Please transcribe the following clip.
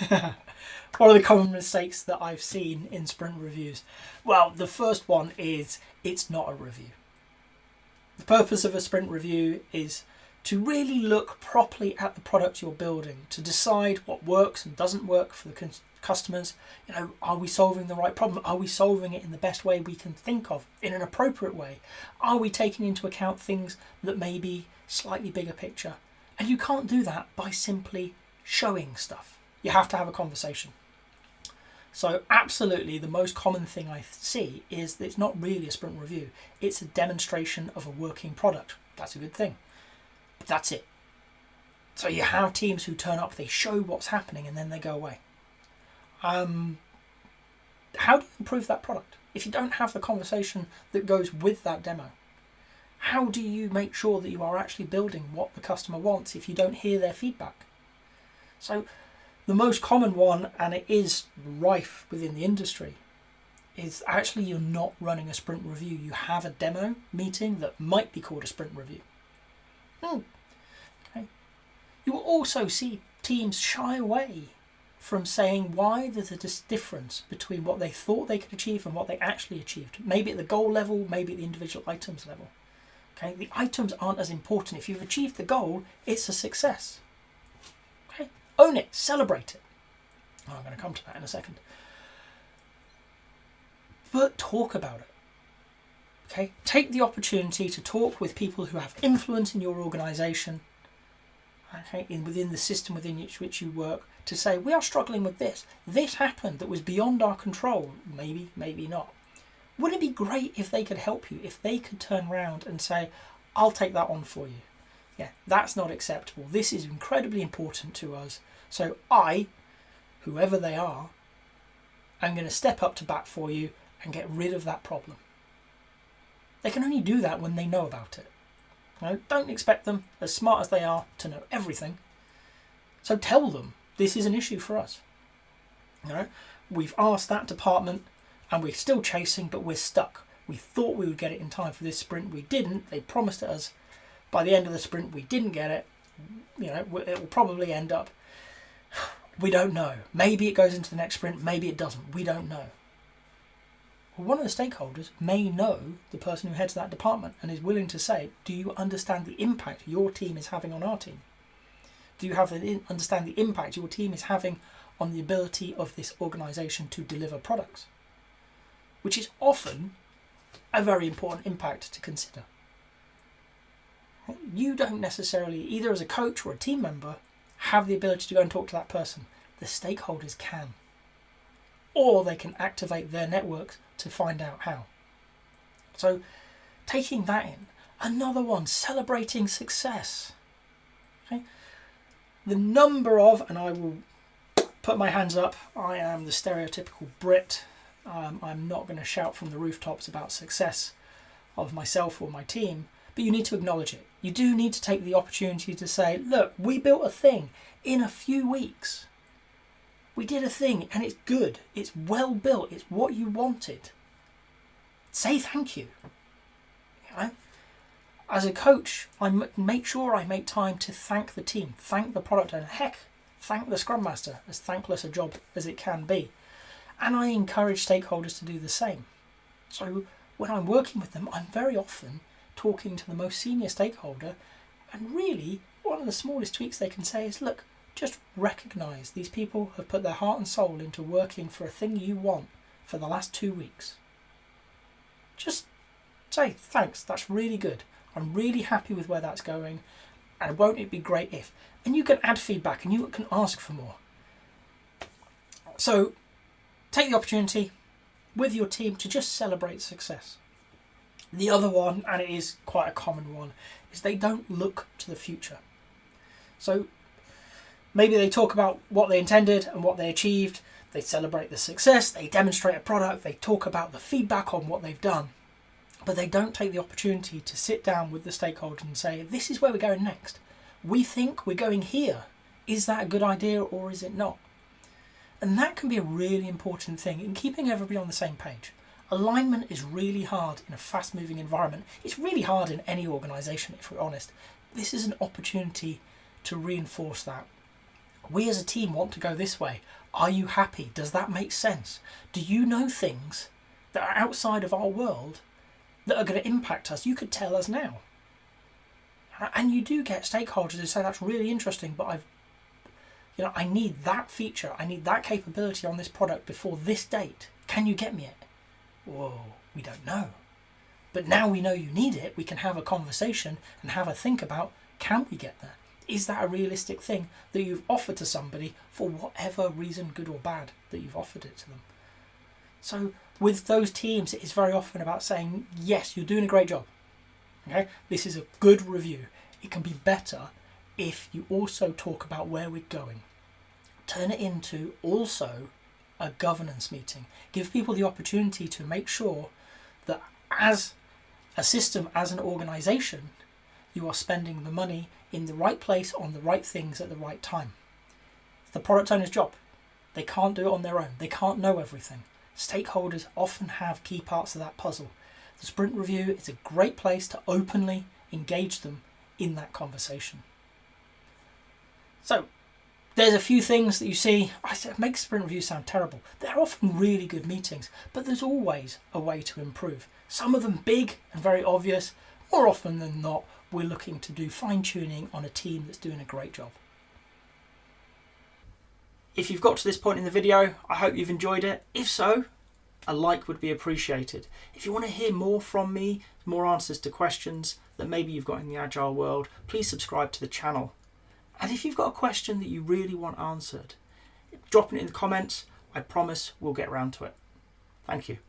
What are the common mistakes that I've seen in sprint reviews? Well, the first one is it's not a review. The purpose of a sprint review is to really look properly at the product you're building, to decide what works and doesn't work for the customers. You know, are we solving the right problem? Are we solving it in the best way we can think of, in an appropriate way? Are we taking into account things that may be slightly bigger picture? And you can't do that by simply showing stuff. You have to have a conversation. So absolutely the most common thing I see is that it's not really a sprint review. It's a demonstration of a working product. That's a good thing. But that's it. So you have teams who turn up, they show what's happening, and then they go away. How do you improve that product if you don't have the conversation that goes with that demo? How do you make sure that you are actually building what the customer wants if you don't hear their feedback? So the most common one, and it is rife within the industry, is actually you're not running a sprint review. You have a demo meeting that might be called a sprint review. Okay. You will also see teams shy away from saying why there's a difference between what they thought they could achieve and what they actually achieved. Maybe at the goal level, maybe at the individual items level. Okay, the items aren't as important. If you've achieved the goal, it's a success. Okay, own it, celebrate it. Oh, I'm going to come to that in a second. But talk about it. Okay, take the opportunity to talk with people who have influence in your organisation. Okay, within the system within which you work, to say we are struggling with this. This happened that was beyond our control. Maybe, maybe not. Wouldn't it be great if they could help you, if they could turn around and say, I'll take that on for you. Yeah, that's not acceptable. This is incredibly important to us. So I, whoever they are, I'm going to step up to bat for you and get rid of that problem. They can only do that when they know about it. No, don't expect them, as smart as they are, to know everything. So tell them this is an issue for us. You know, we've asked that department and we're still chasing, but we're stuck. We thought we would get it in time for this sprint. We didn't. They promised it us. By the end of the sprint, we didn't get it. You know, it will probably end up. We don't know. Maybe it goes into the next sprint. Maybe it doesn't. We don't know. Well, one of the stakeholders may know the person who heads that department and is willing to say, do you understand the impact your team is having on our team? Do you understand the impact your team is having on the ability of this organisation to deliver products? Which is often a very important impact to consider. You don't necessarily, either as a coach or a team member, have the ability to go and talk to that person. The stakeholders can. Or they can activate their networks to find out how. So taking that in. Another one, celebrating success. Okay? The number of, and I will put my hands up, I am the stereotypical Brit. I'm not going to shout from the rooftops about success of myself or my team, but you need to acknowledge it. You do need to take the opportunity to say, look, we built a thing in a few weeks. We did a thing and it's good. It's well built. It's what you wanted. Say thank you. You know? As a coach, I make sure I make time to thank the team, thank the product owner, heck, thank the Scrummaster, as thankless a job as it can be. And I encourage stakeholders to do the same. So when I'm working with them, I'm very often talking to the most senior stakeholder, and really one of the smallest tweaks they can say is, look, just recognise these people have put their heart and soul into working for a thing you want for the last 2 weeks. Just say, thanks, that's really good. I'm really happy with where that's going, and won't it be great if? And you can add feedback and you can ask for more. So take the opportunity with your team to just celebrate success. The other one, and it is quite a common one, is they don't look to the future. So maybe they talk about what they intended and what they achieved. They celebrate the success, they demonstrate a product, they talk about the feedback on what they've done. But they don't take the opportunity to sit down with the stakeholders and say, this is where we're going next. We think we're going here. Is that a good idea or is it not? And that can be a really important thing in keeping everybody on the same page. Alignment is really hard in a fast-moving environment. It's really hard in any organisation, if we're honest. This is an opportunity to reinforce that. We as a team want to go this way. Are you happy? Does that make sense? Do you know things that are outside of our world that are going to impact us? You could tell us now. And you do get stakeholders who say, that's really interesting, but I need that feature, I need that capability on this product before this date. Can you get me it? Whoa, we don't know. But now we know you need it, we can have a conversation and have a think about, can we get there? Is that a realistic thing that you've offered to somebody for whatever reason, good or bad, that you've offered it to them? So with those teams, it is very often about saying, yes, you're doing a great job. Okay, this is a good review. It can be better if you also talk about where we're going. Turn it into also a governance meeting. Give people the opportunity to make sure that as a system, as an organization, you are spending the money in the right place on the right things at the right time. It's the product owner's job. They can't do it on their own. They can't know everything. Stakeholders often have key parts of that puzzle. The sprint review is a great place to openly engage them in that conversation. So there's a few things that you see, I said, make sprint reviews sound terrible. They're often really good meetings, but there's always a way to improve. Some of them big and very obvious. More often than not, we're looking to do fine-tuning on a team that's doing a great job. If you've got to this point in the video, I hope you've enjoyed it. If so, a like would be appreciated. If you want to hear more from me, more answers to questions that maybe you've got in the Agile world, please subscribe to the channel. And if you've got a question that you really want answered, drop it in the comments. I promise we'll get around to it. Thank you.